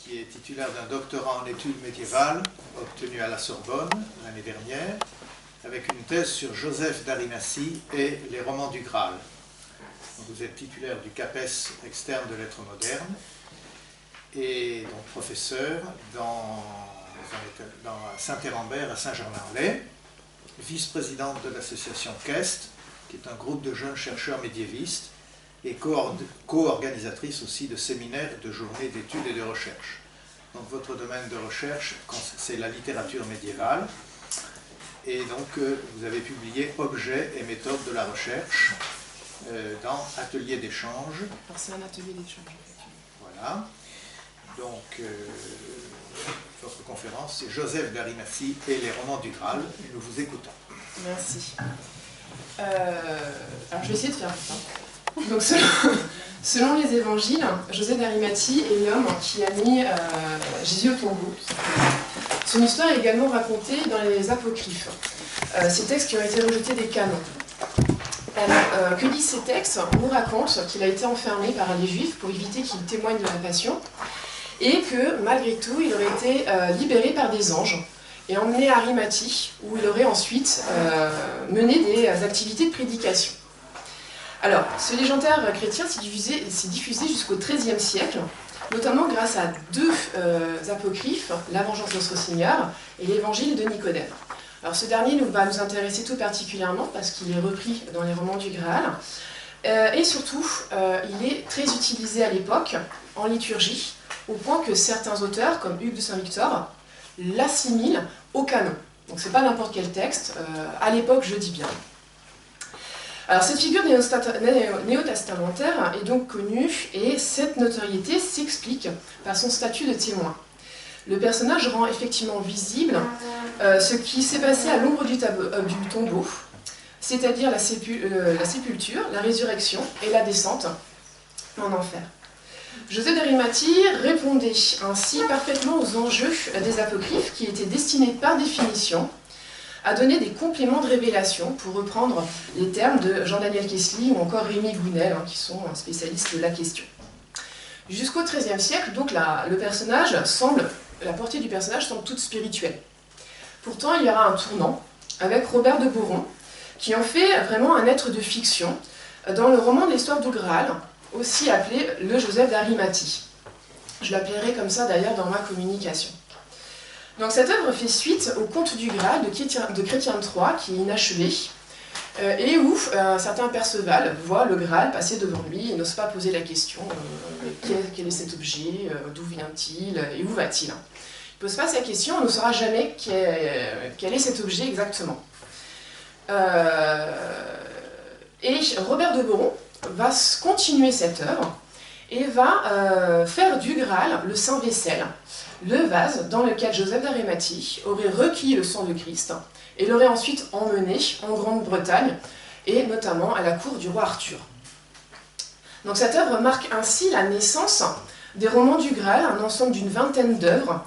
qui est titulaire d'un doctorat en études médiévales, obtenu à la Sorbonne l'année dernière, avec une thèse sur Joseph d'Arimathie et les romans du Graal. Donc vous êtes titulaire du CAPES externe de lettres modernes, et donc professeur dans Saint-Hérambert à Saint-Germain-en-Laye, vice-présidente de l'association KEST, qui est un groupe de jeunes chercheurs médiévistes, et co-organisatrice aussi de séminaires, de journées d'études et de recherche. Donc votre domaine de recherche, c'est la littérature médiévale, et donc vous avez publié Objets et méthodes de la recherche dans Atelier d'échange. Alors c'est un atelier d'échange, effectivement. Voilà. Donc votre conférence, c'est Joseph d'Arimathie et les romans du Graal. Nous vous écoutons. Merci. Alors je vais essayer de faire ça. Donc, selon les évangiles, Joseph d'Arimathie est l'homme qui a mis Jésus au tombeau. Son histoire est également racontée dans les apocryphes, ces textes qui ont été rejetés des canons. Alors, que disent ces textes? On nous raconte qu'il a été enfermé par les Juifs pour éviter qu'il témoigne de la passion, et que, malgré tout, il aurait été libéré par des anges et emmené à Arimathie, où il aurait ensuite mené des activités de prédication. Alors, ce légendaire chrétien s'est diffusé jusqu'au XIIIe siècle, notamment grâce à deux apocryphes, la Vengeance de notre Seigneur et l'évangile de Nicodème. Alors ce dernier va nous intéresser tout particulièrement parce qu'il est repris dans les romans du Graal, et surtout, il est très utilisé à l'époque en liturgie, au point que certains auteurs, comme Hugues de Saint-Victor, l'assimilent au canon. Donc c'est pas n'importe quel texte, à l'époque je dis bien. Alors cette figure néo-testamentaire est donc connue et cette notoriété s'explique par son statut de témoin. Le personnage rend effectivement visible ce qui s'est passé à l'ombre du tombeau, c'est-à-dire la sépulture, la résurrection et la descente en enfer. Joseph d'Arimathie répondait ainsi parfaitement aux enjeux des apocryphes qui étaient destinés par définition à donner des compléments de révélation, pour reprendre les termes de Jean-Daniel Kesely ou encore Rémy Gounel, qui sont spécialistes de la question. Jusqu'au XIIIe siècle, donc, la portée du personnage semble toute spirituelle. Pourtant, il y aura un tournant avec Robert de Boron, qui en fait vraiment un être de fiction dans le roman de l'histoire du Graal, aussi appelé le Joseph d'Arimathie. Je l'appellerai comme ça d'ailleurs dans ma communication. Donc cette œuvre fait suite au conte du Graal de Chrétien III, qui est inachevé, et où un certain Perceval voit le Graal passer devant lui et n'ose pas poser la question quel est cet objet, d'où vient-il et où va-t-il. Il ne pose pas sa question, on ne saura jamais quel est cet objet exactement. Et Robert de Boron va continuer cette œuvre et va faire du Graal le Saint Vaisselle, le vase dans lequel Joseph d'Arimathie aurait recueilli le sang de Christ et l'aurait ensuite emmené en Grande-Bretagne et notamment à la cour du roi Arthur. Donc cette œuvre marque ainsi la naissance des romans du Graal, un ensemble d'une vingtaine d'œuvres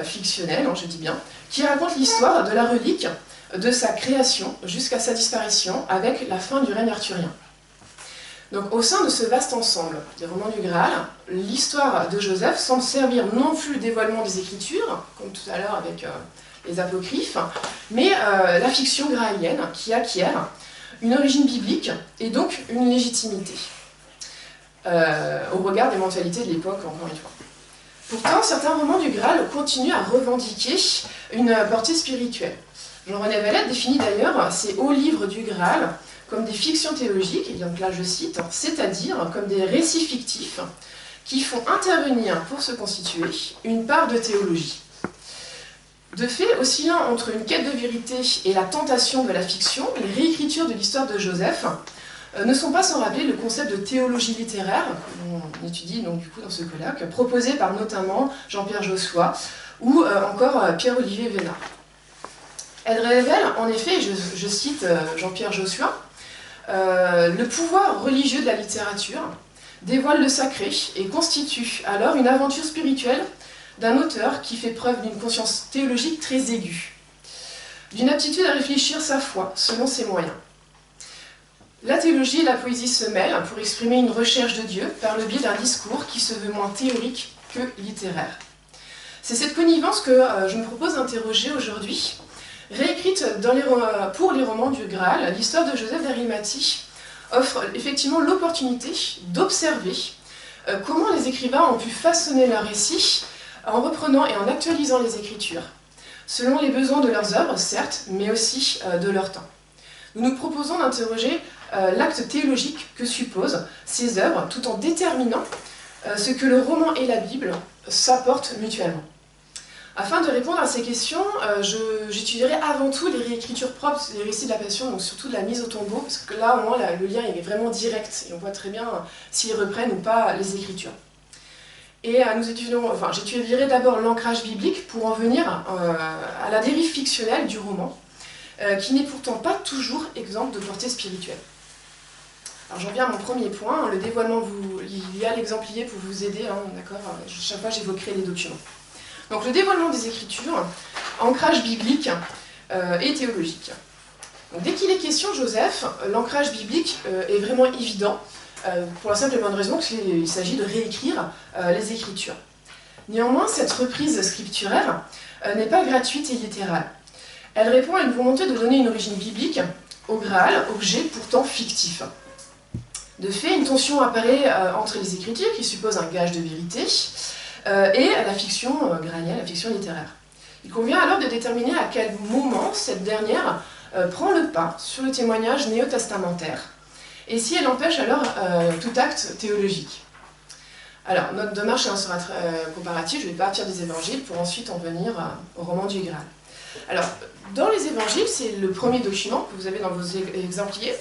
fictionnelles, je dis bien, qui racontent l'histoire de la relique, de sa création jusqu'à sa disparition avec la fin du règne arthurien. Donc, au sein de ce vaste ensemble des romans du Graal, l'histoire de Joseph semble servir non plus le dévoilement des Écritures, comme tout à l'heure avec les apocryphes, mais la fiction graalienne qui acquiert une origine biblique et donc une légitimité, au regard des mentalités de l'époque, encore une fois. Pourtant, certains romans du Graal continuent à revendiquer une portée spirituelle. Jean-René Valette définit d'ailleurs ces hauts livres du Graal comme des fictions théologiques, et donc là je cite, c'est-à-dire comme des récits fictifs qui font intervenir pour se constituer une part de théologie. De fait, oscillant entre une quête de vérité et la tentation de la fiction, les réécritures de l'histoire de Joseph ne sont pas sans rappeler le concept de théologie littéraire, qu'on étudie donc, du coup, dans ce colloque, proposé par notamment Jean-Pierre Jossuat ou encore Pierre-Olivier Vénard. Elle révèle, en effet, je cite Jean-Pierre Jossuat, le pouvoir religieux de la littérature dévoile le sacré et constitue alors une aventure spirituelle d'un auteur qui fait preuve d'une conscience théologique très aiguë, d'une aptitude à réfléchir sa foi selon ses moyens. La théologie et la poésie se mêlent pour exprimer une recherche de Dieu par le biais d'un discours qui se veut moins théorique que littéraire. C'est cette connivence que je me propose d'interroger aujourd'hui. Réécrite pour les romans du Graal, l'histoire de Joseph d'Arimathie offre effectivement l'opportunité d'observer comment les écrivains ont pu façonner leur récit en reprenant et en actualisant les écritures, selon les besoins de leurs œuvres, certes, mais aussi de leur temps. Nous nous proposons d'interroger l'acte théologique que supposent ces œuvres, tout en déterminant ce que le roman et la Bible s'apportent mutuellement. Afin de répondre à ces questions, j'étudierai avant tout les réécritures propres des récits de la Passion, donc surtout de la mise au tombeau, parce que là, au moins, le lien est vraiment direct, et on voit très bien s'ils reprennent ou pas les écritures. Et j'étudierai d'abord l'ancrage biblique pour en venir à la dérive fictionnelle du roman, qui n'est pourtant pas toujours exempte de portée spirituelle. Alors j'en viens à mon premier point, le dévoilement, il y a l'exemplier pour vous aider, hein, d'accord. Chaque fois j'évoquerai les documents. Donc le dévoilement des Écritures, ancrage biblique et théologique. Donc, dès qu'il est question de Joseph, l'ancrage biblique est vraiment évident, pour la simple et bonne raison qu'il s'agit de réécrire les Écritures. Néanmoins, cette reprise scripturaire n'est pas gratuite et littérale. Elle répond à une volonté de donner une origine biblique au Graal, objet pourtant fictif. De fait, une tension apparaît entre les Écritures, qui supposent un gage de vérité, et la fiction graalienne, la fiction littéraire. Il convient alors de déterminer à quel moment cette dernière prend le pas sur le témoignage néo-testamentaire, et si elle empêche alors tout acte théologique. Alors, notre démarche sera très comparative, je vais partir des évangiles pour ensuite en venir au roman du Graal. Alors, dans les évangiles, c'est le premier document que vous avez dans vos exempliers.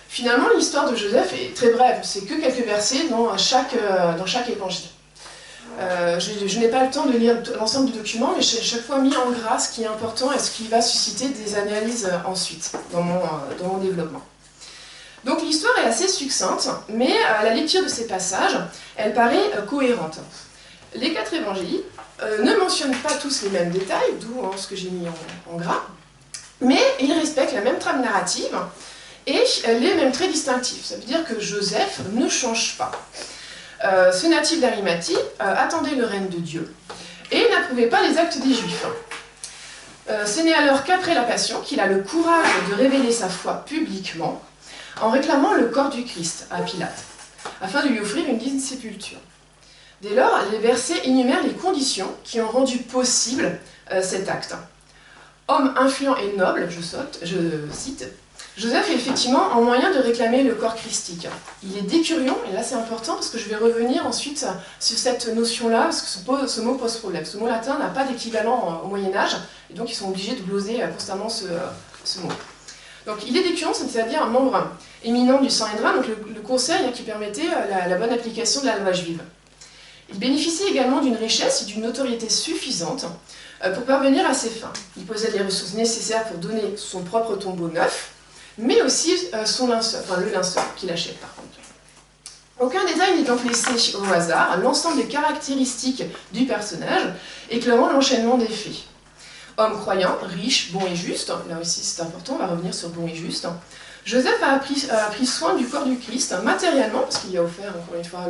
Finalement, l'histoire de Joseph est très brève, c'est que quelques versets dans chaque évangile. Je n'ai pas le temps de lire l'ensemble du document, mais j'ai chaque fois mis en gras ce qui est important et ce qui va susciter des analyses ensuite dans mon développement. Donc l'histoire est assez succincte, mais à la lecture de ces passages, elle paraît cohérente. Les 4 évangiles ne mentionnent pas tous les mêmes détails, d'où ce que j'ai mis en gras, mais ils respectent la même trame narrative et les mêmes traits distinctifs. Ça veut dire que Joseph ne change pas. Ce natif d'Arimathie attendait le règne de Dieu et n'approuvait pas les actes des Juifs. Ce n'est alors qu'après la Passion qu'il a le courage de révéler sa foi publiquement en réclamant le corps du Christ à Pilate, afin de lui offrir une digne sépulture. Dès lors, les versets énumèrent les conditions qui ont rendu possible cet acte. Homme influent et noble, je cite, Joseph est effectivement en moyen de réclamer le corps christique. Il est décurion, et là c'est important parce que je vais revenir ensuite sur cette notion-là, parce que ce mot pose problème. Ce mot latin n'a pas d'équivalent au Moyen-Âge, et donc ils sont obligés de gloser constamment ce mot. Donc il est décurion, c'est-à-dire un membre éminent du Sanhédrin, donc le conseil qui permettait la bonne application de la loi juive. Il bénéficie également d'une richesse et d'une notoriété suffisante pour parvenir à ses fins. Il possède les ressources nécessaires pour donner son propre tombeau neuf, mais aussi son linceul, enfin le linceul qu'il achète par contre. Aucun détail n'est donc laissé au hasard, l'ensemble des caractéristiques du personnage éclairant l'enchaînement des faits. Homme croyant, riche, bon et juste, là aussi c'est important, on va revenir sur bon et juste. Joseph a pris soin du corps du Christ, matériellement, parce qu'il lui a offert encore une fois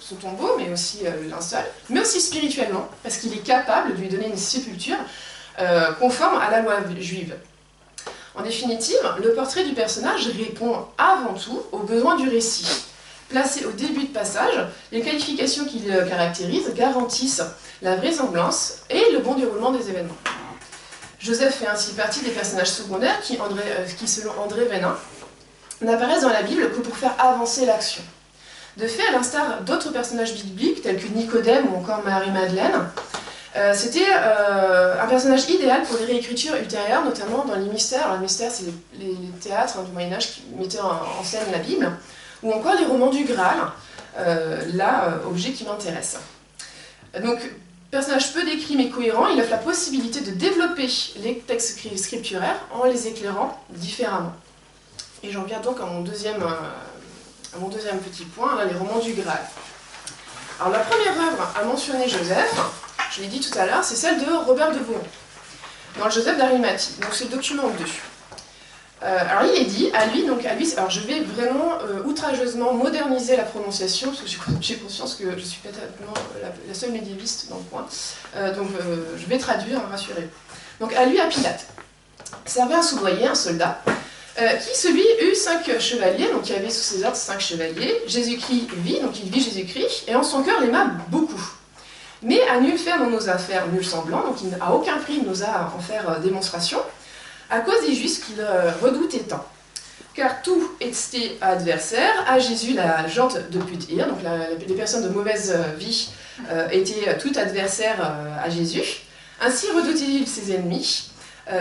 son tombeau, mais aussi le linceul, mais aussi spirituellement, parce qu'il est capable de lui donner une sépulture conforme à la loi juive. En définitive, le portrait du personnage répond avant tout aux besoins du récit. Placé au début de passage, les qualifications qui le caractérisent garantissent la vraisemblance et le bon déroulement des événements. Joseph fait ainsi partie des personnages secondaires qui, selon André Vénin, n'apparaissent dans la Bible que pour faire avancer l'action. De fait, à l'instar d'autres personnages bibliques, tels que Nicodème ou encore Marie-Madeleine, c'était un personnage idéal pour les réécritures ultérieures, notamment dans les mystères. Alors, les mystères, c'est les théâtres du Moyen-Âge qui mettaient en scène la Bible, ou encore les romans du Graal, objet qui m'intéresse. Donc, personnage peu décrit mais cohérent, il offre la possibilité de développer les textes scripturaires en les éclairant différemment. Et j'en viens donc à mon deuxième petit point, là, les romans du Graal. Alors, la première œuvre à mentionner Joseph, je l'ai dit tout à l'heure, c'est celle de Robert de Boron, dans le Joseph d'Arimathie. Donc c'est le document 2. Alors il est dit, à lui, alors je vais vraiment outrageusement moderniser la prononciation, parce que j'ai conscience que je suis peut-être la seule médiéviste dans le coin, donc je vais traduire, rassurez-vous. Donc à lui, à Pilate, servait un soudoyer, un soldat, qui, celui, eut 5 chevaliers, donc il y avait sous ses ordres 5 chevaliers. Jésus-Christ vit, donc il vit Jésus-Christ, et en son cœur l'aima beaucoup. Mais à nul faire n'en osa faire nul semblant, donc à aucun prix n'osa en faire démonstration, à cause des Juifs qu'il redoutait tant. Car tout était adversaire, à Jésus la gente de putir, donc les personnes de mauvaise vie étaient toutes adversaires à Jésus. Ainsi redoutait-il ses ennemis,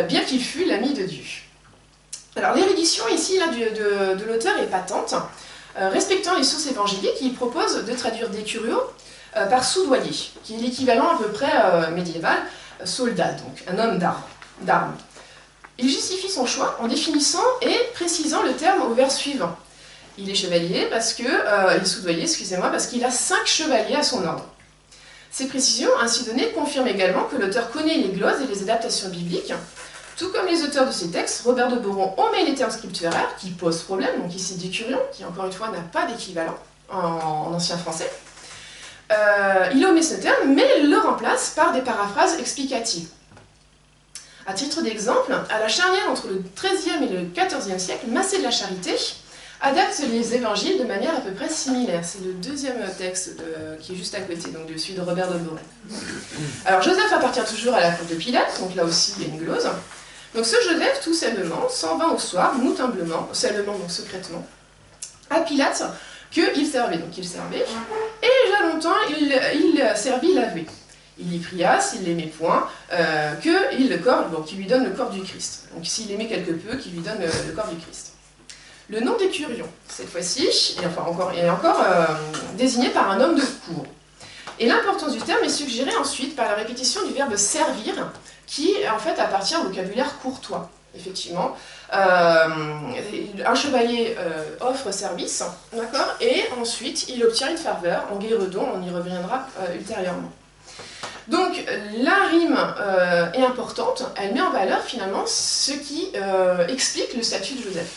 bien qu'il fût l'ami de Dieu. Alors l'érudition ici là, de l'auteur est patente. Respectant les sources évangéliques, il propose de traduire décurio par soudoyer, qui est l'équivalent à peu près médiéval, soldat, donc un homme d'armes. Il justifie son choix en définissant et précisant le terme au vers suivant. Il est chevalier parce que, il est soudoyer, excusez-moi, parce qu'il a 5 chevaliers à son ordre. Ces précisions ainsi données confirment également que l'auteur connaît les glosses et les adaptations bibliques. Tout comme les auteurs de ces textes, Robert de Boron omet les termes scripturaires qui posent problème, donc ici décurion, qui encore une fois n'a pas d'équivalent en ancien français. Il omet ce terme, mais le remplace par des paraphrases explicatives. À titre d'exemple, à la charnière entre le XIIIe et le XIVe siècle, Massé de la Charité adapte les évangiles de manière à peu près similaire. C'est le deuxième texte qui est juste à côté, donc de celui de Robert de Boron. Alors Joseph appartient toujours à la cour de Pilate, donc là aussi il y a une glose. Donc ce Joseph, tout simplement, s'en vint au soir, moute humblement, donc secrètement, à Pilate, qu'il servait. Donc il servait, et déjà longtemps il servit l'avoué. Il y pria, s'il l'aimait point, qu'il lui donne le corps du Christ. Donc s'il aimait quelque peu, qu'il lui donne le corps du Christ. Le nom d'écurion, cette fois-ci, est encore désigné par un homme de cour. Et l'importance du terme est suggérée ensuite par la répétition du verbe servir, qui en fait appartient au vocabulaire courtois. Effectivement, un chevalier offre service, d'accord, et ensuite il obtient une faveur en guéredon, on y reviendra ultérieurement. Donc la rime est importante, elle met en valeur finalement ce qui explique le statut de Joseph.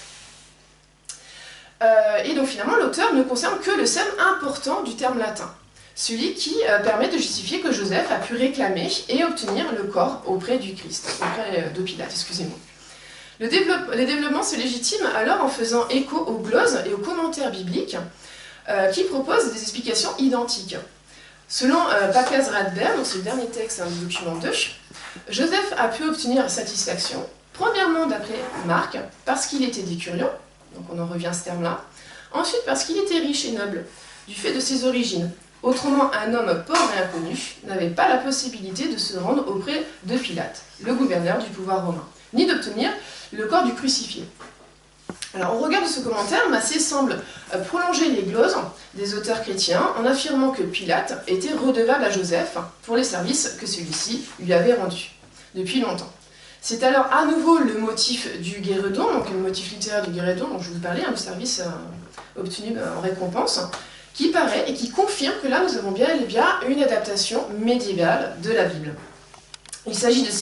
Et donc finalement l'auteur ne concerne que le sème important du terme latin, celui qui permet de justifier que Joseph a pu réclamer et obtenir le corps auprès du Christ, auprès de Pilate, excusez-moi. Les développements se légitiment alors en faisant écho aux glosses et aux commentaires bibliques qui proposent des explications identiques. Selon Pacaz Radberg, donc c'est le dernier texte du document 2, Joseph a pu obtenir satisfaction, premièrement d'après Marc, parce qu'il était décurion, donc on en revient à ce terme-là, ensuite parce qu'il était riche et noble, du fait de ses origines. Autrement, un homme pauvre et inconnu n'avait pas la possibilité de se rendre auprès de Pilate, le gouverneur du pouvoir romain, ni d'obtenir le corps du crucifié. Alors, au regard de ce commentaire, Massé semble prolonger les glosses des auteurs chrétiens en affirmant que Pilate était redevable à Joseph pour les services que celui-ci lui avait rendus depuis longtemps. C'est alors à nouveau le motif du guéredon, donc le motif littéraire du guéredon dont je vous parlais, le service obtenu en récompense, qui paraît et qui confirme que là nous avons bien une adaptation médiévale de la Bible. Il s'agit de